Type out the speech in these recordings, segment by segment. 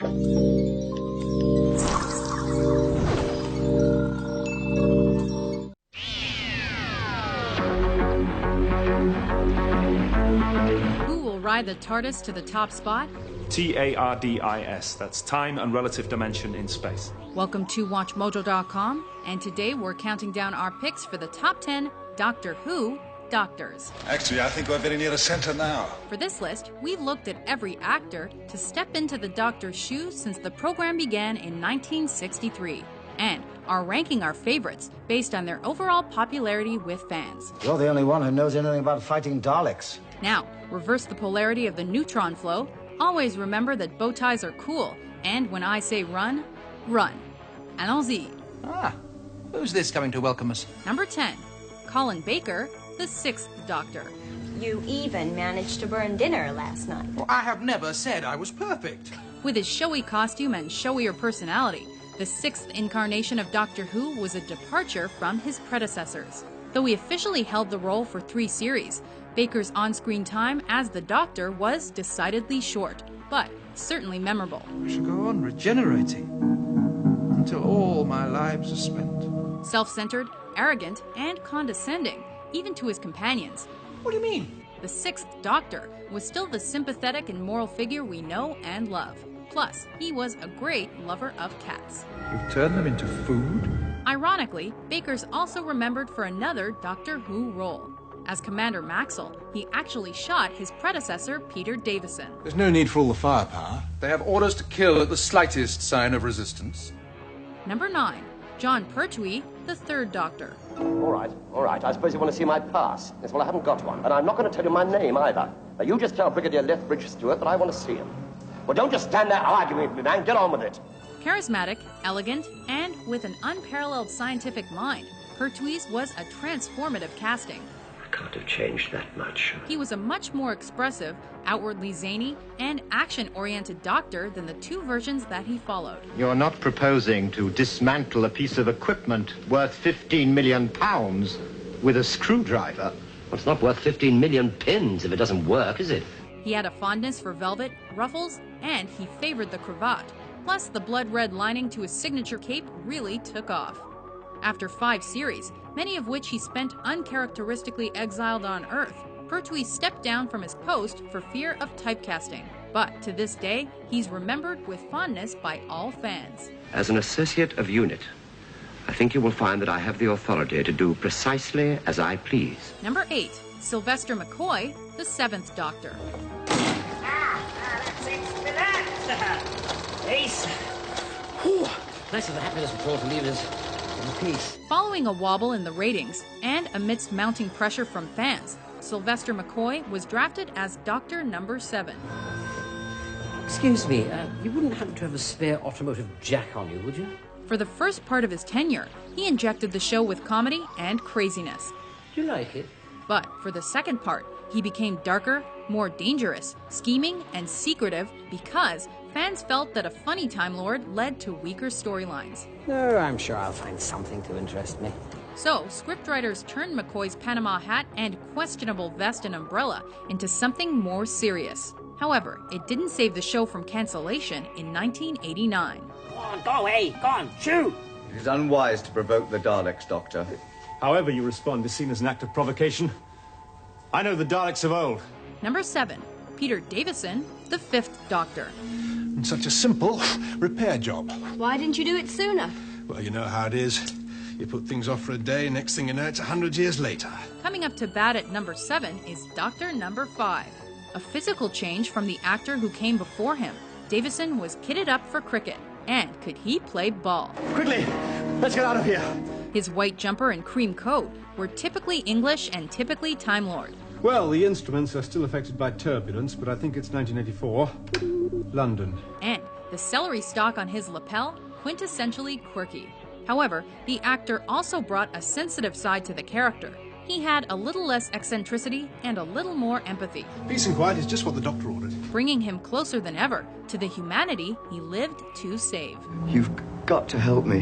Who will ride the TARDIS to the top spot? TARDIS. That's time and relative dimension in space. Welcome to WatchMojo.com, and today we're counting down our picks for the top 10 Doctor Who Doctors. Actually, I think we're very near the center now. For this list, we've looked at every actor to step into the Doctor's shoes since the program began in 1963, and are ranking our favorites based on their overall popularity with fans. You're the only one who knows anything about fighting Daleks. Now, reverse the polarity of the neutron flow. Always remember that bow ties are cool, and when I say run, run. Allons-y. Ah, who's this coming to welcome us? Number 10, Colin Baker, the 6th Doctor. You even managed to burn dinner last night. Well, I have never said I was perfect. With his showy costume and showier personality, the 6th incarnation of Doctor Who was a departure from his predecessors. Though he officially held the role for 3 series, Baker's on-screen time as the Doctor was decidedly short, but certainly memorable. I shall go on regenerating until all my lives are spent. Self-centered, arrogant, and condescending, even to his companions. What do you mean? The 6th Doctor was still the sympathetic and moral figure we know and love. Plus, he was a great lover of cats. You've turned them into food? Ironically, Baker's also remembered for another Doctor Who role. As Commander Maxwell, he actually shot his predecessor, Peter Davison. There's no need for all the firepower. They have orders to kill at the slightest sign of resistance. Number 9, John Pertwee, the 3rd Doctor. All right. I suppose you want to see my pass. Yes, well, I haven't got one, and I'm not going to tell you my name either. Now, you just tell Brigadier Lethbridge Stewart that I want to see him. Well, don't just stand there arguing with me, man. Get on with it. Charismatic, elegant, and with an unparalleled scientific mind, Pertwee's was a transformative casting. I can't have changed that much. He was a much more expressive, outwardly zany, and action-oriented Doctor than the 2 versions that he followed. You're not proposing to dismantle a piece of equipment worth 15 million pounds with a screwdriver. Well, it's not worth 15 million pins if it doesn't work, is it? He had a fondness for velvet, ruffles, and he favored the cravat. Plus, the blood-red lining to his signature cape really took off. After 5 series, many of which he spent uncharacteristically exiled on Earth, Pertwee stepped down from his post for fear of typecasting. But to this day, he's remembered with fondness by all fans. As an associate of UNIT, I think you will find that I have the authority to do precisely as I please. Number 8, Sylvester McCoy, the 7th Doctor. That's it for that. Ace. Whew. Nice of the happiness report to leave us in peace. Following a wobble in the ratings, and amidst mounting pressure from fans, Sylvester McCoy was drafted as Doctor Number 7. Excuse me, you wouldn't happen to have a spare automotive jack on you, would you? For the first part of his tenure, he injected the show with comedy and craziness. Do you like it? But for the second part, he became darker, more dangerous, scheming, and secretive because fans felt that a funny Time Lord led to weaker storylines. No, I'm sure I'll find something to interest me. So, scriptwriters turned McCoy's Panama hat and questionable vest and umbrella into something more serious. However, it didn't save the show from cancellation in 1989. Go on, go away, go on, shoot! It is unwise to provoke the Daleks, Doctor. However you respond is seen as an act of provocation. I know the Daleks of old. Number 7, Peter Davison, the 5th Doctor. And such a simple repair job. Why didn't you do it sooner? Well, you know how it is. You put things off for a day, next thing you know, it's 100 years later. Coming up to bat at number 7 is Doctor Number 5. A physical change from the actor who came before him, Davison was kitted up for cricket. And could he play ball? Quickly, let's get out of here. His white jumper and cream coat were typically English and typically Time Lord. Well, the instruments are still affected by turbulence, but I think it's 1984. London. And the celery stalk on his lapel, quintessentially quirky. However, the actor also brought a sensitive side to the character. He had a little less eccentricity and a little more empathy. Peace and quiet is just what the doctor ordered. Bringing him closer than ever to the humanity he lived to save. You've got to help me.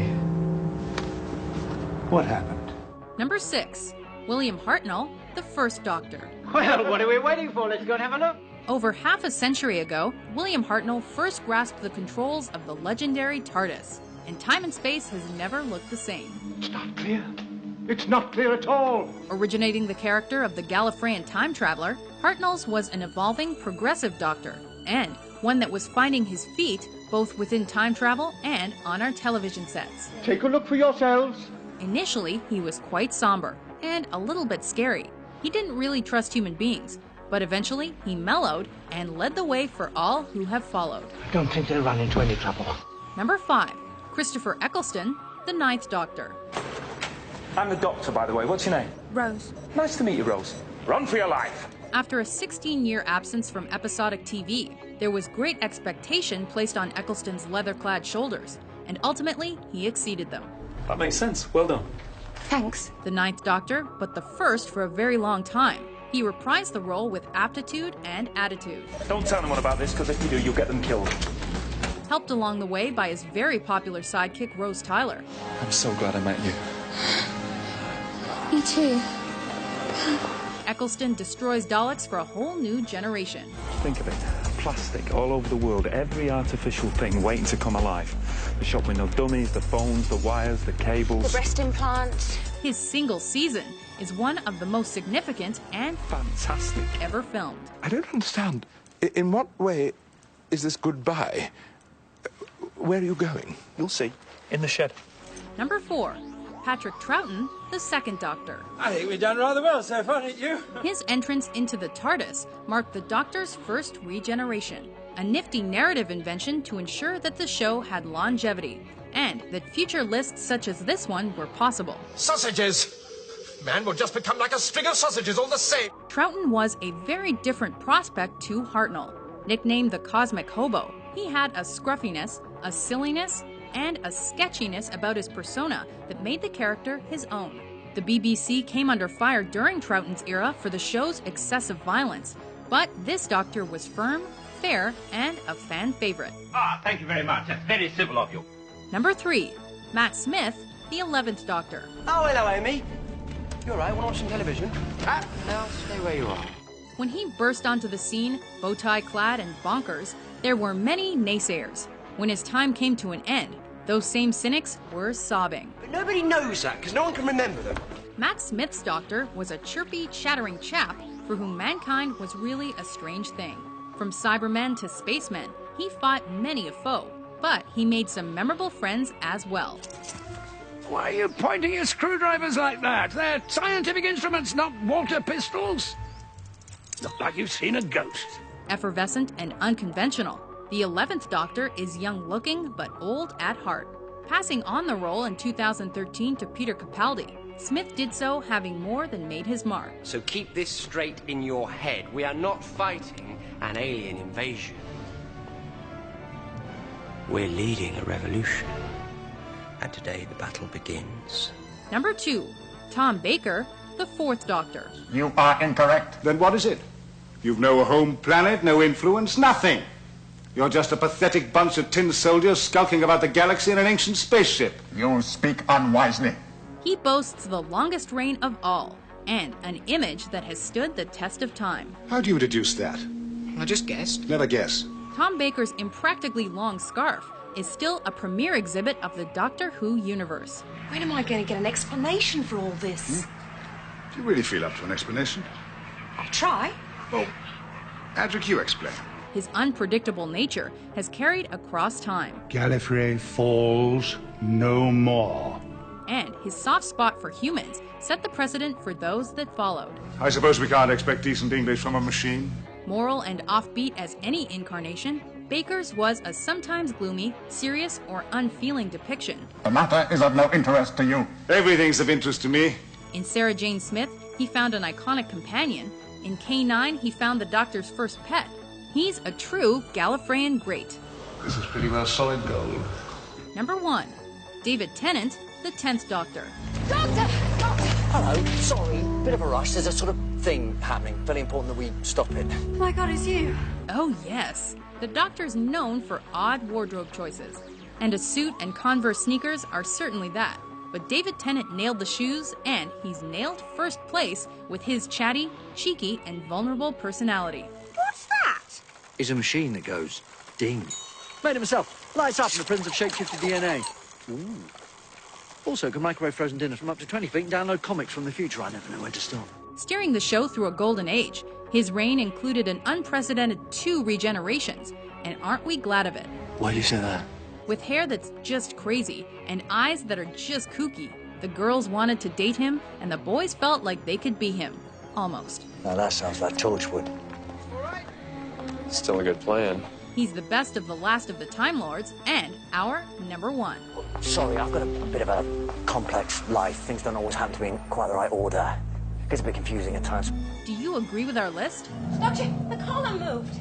What happened? Number 6, William Hartnell, the 1st Doctor. Well, what are we waiting for? Let's go and have a look. Over half a century ago, William Hartnell first grasped the controls of the legendary TARDIS, and time and space has never looked the same. It's not clear. It's not clear at all. Originating the character of the Gallifreyan time traveler, Hartnell's was an evolving, progressive Doctor, and one that was finding his feet both within time travel and on our television sets. Take a look for yourselves. Initially, he was quite somber and a little bit scary. He didn't really trust human beings, but eventually he mellowed and led the way for all who have followed. I don't think they'll run into any trouble. Number 5. Christopher Eccleston, the Ninth Doctor. I'm the Doctor, by the way. What's your name? Rose. Nice to meet you, Rose. Run for your life. After a 16-year absence from episodic TV, there was great expectation placed on Eccleston's leather-clad shoulders, and ultimately he exceeded them. That makes sense. Well done. Thanks. The Ninth Doctor, but the first for a very long time. He reprised the role with aptitude and attitude. Don't tell anyone about this, because if you do, you'll get them killed. Helped along the way by his very popular sidekick, Rose Tyler. I'm so glad I met you. Me too. Eccleston destroys Daleks for a whole new generation. Think of it. Plastic all over the world, every artificial thing waiting to come alive. The shop window dummies, the phones, the wires, the cables. The breast implants. His single season is one of the most significant and fantastic ever filmed. I don't understand. In what way is this goodbye? Where are you going? You'll see. In the shed. Number 4. Patrick Troughton, the Second Doctor. I think we've done rather well so far, haven't you? His entrance into the TARDIS marked the Doctor's first regeneration, a nifty narrative invention to ensure that the show had longevity, and that future lists such as this one were possible. Sausages! Man will just become like a string of sausages all the same. Troughton was a very different prospect to Hartnell. Nicknamed the Cosmic Hobo, he had a scruffiness, a silliness, and a sketchiness about his persona that made the character his own. The BBC came under fire during Troughton's era for the show's excessive violence, but this Doctor was firm, fair, and a fan favorite. Thank you very much. That's very civil of you. Number 3. Matt Smith, the 11th Doctor. Oh, hello, Amy. You all right? Want to watch some television? No, stay where you are. When he burst onto the scene, bow-tie clad and bonkers, there were many naysayers. When his time came to an end, those same cynics were sobbing. But nobody knows that, because no one can remember them. Matt Smith's Doctor was a chirpy, chattering chap for whom mankind was really a strange thing. From Cybermen to spacemen, he fought many a foe, but he made some memorable friends as well. Why are you pointing your screwdrivers like that? They're scientific instruments, not water pistols. Look like you've seen a ghost. Effervescent and unconventional, the 11th Doctor is young-looking but old at heart. Passing on the role in 2013 to Peter Capaldi, Smith did so having more than made his mark. So keep this straight in your head. We are not fighting an alien invasion. We're leading a revolution. And today the battle begins. Number 2. Tom Baker, the 4th Doctor. You are incorrect. Then what is it? You've no home planet, no influence, nothing. You're just a pathetic bunch of tin soldiers skulking about the galaxy in an ancient spaceship. You speak unwisely. He boasts the longest reign of all, and an image that has stood the test of time. How do you deduce that? I just guessed. Never guess. Tom Baker's impractically long scarf is still a premier exhibit of the Doctor Who universe. When am I going to get an explanation for all this? Do you really feel up to an explanation? I'll try. Well, Adric, you explain. His unpredictable nature has carried across time. Gallifrey falls no more. And his soft spot for humans set the precedent for those that followed. I suppose we can't expect decent English from a machine. Moral and offbeat as any incarnation, Baker's was a sometimes gloomy, serious, or unfeeling depiction. The matter is of no interest to you. Everything's of interest to me. In Sarah Jane Smith, he found an iconic companion. In K9, he found the Doctor's first pet. He's a true Gallifreyan great. This is pretty well solid gold. Number 1. David Tennant, the 10th Doctor. Doctor! Doctor! Hello, sorry, bit of a rush. There's a sort of thing happening. Very important that we stop it. Oh my God, it's you. Oh yes, the Doctor's known for odd wardrobe choices, and a suit and Converse sneakers are certainly that. But David Tennant nailed the shoes, and he's nailed first place with his chatty, cheeky, and vulnerable personality. What's that? is a machine that goes ding. Made it myself. Lights up in the presence of shapeshifted DNA. Ooh. Also, can microwave frozen dinner from up to 20 feet and download comics from the future. I never know when to stop. Steering the show through a golden age, his reign included an unprecedented 2 regenerations, and aren't we glad of it? Why do you say that? With hair that's just crazy and eyes that are just kooky, the girls wanted to date him and the boys felt like they could be him. Almost. Now that sounds like Torchwood. Still a good plan. He's the best of the last of the Time Lords and our #1. Sorry, I've got a bit of a complex life. Things don't always happen to me in quite the right order. It gets a bit confusing at times. Do you agree with our list? Doctor, the column moved.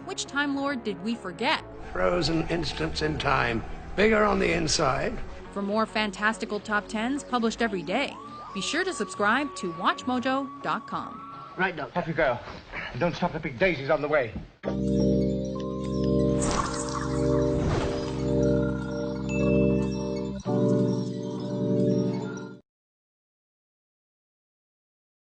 Which Time Lord did we forget? Frozen instants in time. Bigger on the inside. For more fantastical top 10s published every day, be sure to subscribe to WatchMojo.com. Right, Doc. Off you go. And don't stop the big daisies on the way.